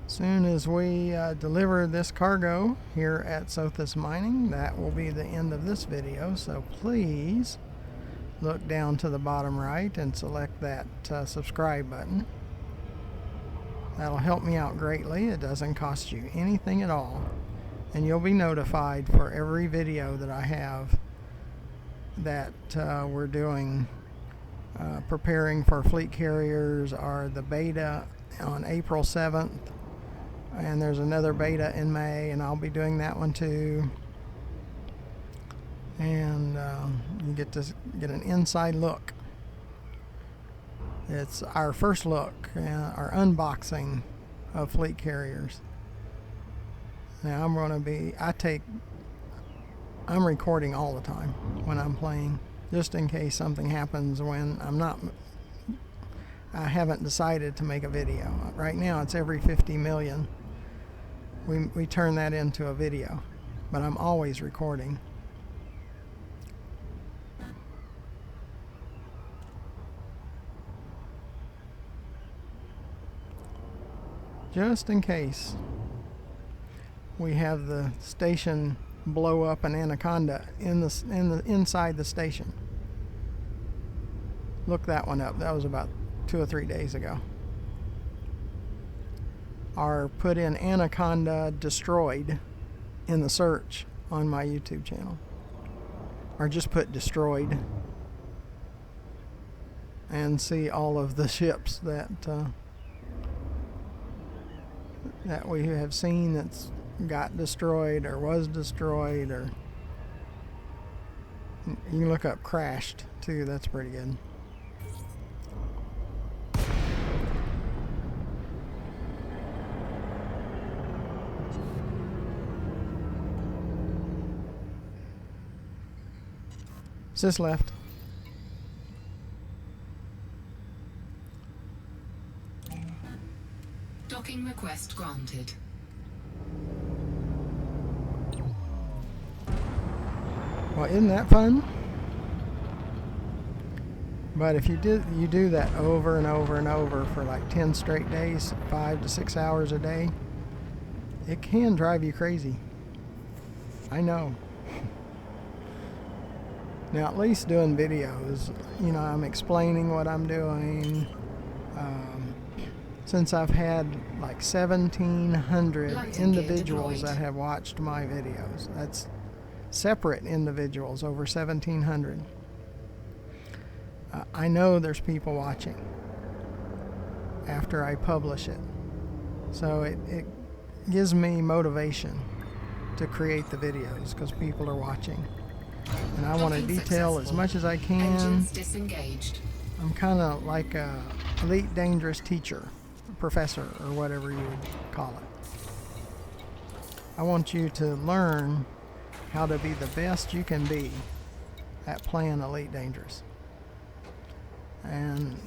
Soon as we deliver this cargo here at Sothis Mining, that will be the end of this video. So please look down to the bottom right and select that subscribe button. That'll help me out greatly. It doesn't cost you anything at all. And you'll be notified for every video that I have that we're doing, preparing for fleet carriers, or the beta on April 7th. And there's another beta in May, and I'll be doing that one too. And you get to get an inside look. It's our first look, our unboxing of fleet carriers. Now I'm recording all the time when I'm playing, just in case something happens when I haven't decided to make a video. Right now it's every 50 million. We turn that into a video, but I'm always recording. Just in case we have the station blow up an anaconda inside the station. Look that one up. That was about 2 or 3 days ago. Or put in anaconda destroyed in the search on my YouTube channel. Or just put destroyed and see all of the ships that that we have seen that's got destroyed or was destroyed, or you can look up crashed too. That's pretty good. Sis left. Docking request granted. Well, isn't that fun? But if you do that over and over and over for like 10 straight days, 5 to 6 hours a day, it can drive you crazy. I know. Now, at least doing videos, you know, I'm explaining what I'm doing. Since I've had like 1,700 individuals that have watched my videos. That's separate individuals, over 1,700. I know there's people watching after I publish it. So it gives me motivation to create the videos because people are watching. And I want to detail as much as I can. Engines disengaged. I'm kind of like a elite dangerous teacher, professor, or whatever you would call it. I want you to learn how to be the best you can be at playing Elite Dangerous. And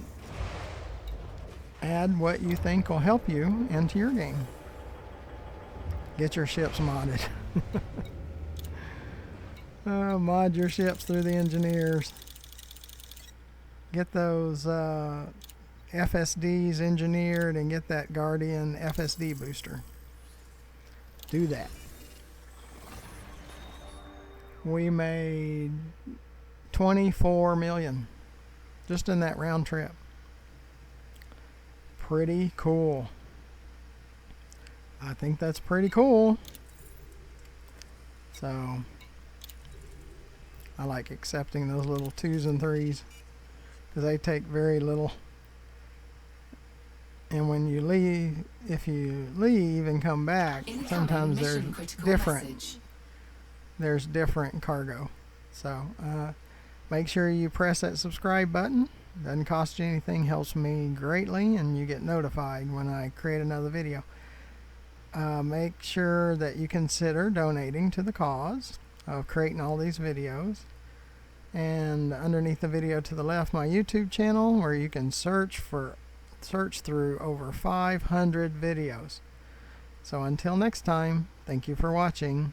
add what you think will help you into your game. Get your ships modded. Mod your ships through the engineers. Get those FSDs engineered and get that Guardian FSD booster. Do that. We made 24 million just in that round trip. Pretty cool. I think that's pretty cool. So I like accepting those little 2s and 3s because they take very little. And when you leave, if you leave and come back, sometimes there's different cargo. So make sure you press that subscribe button. Doesn't cost you anything, helps me greatly, and you get notified when I create another video. Make sure that you consider donating to the cause of creating all these videos. And underneath the video to the left, my YouTube channel, where you can search through over 500 videos. So until next time, thank you for watching.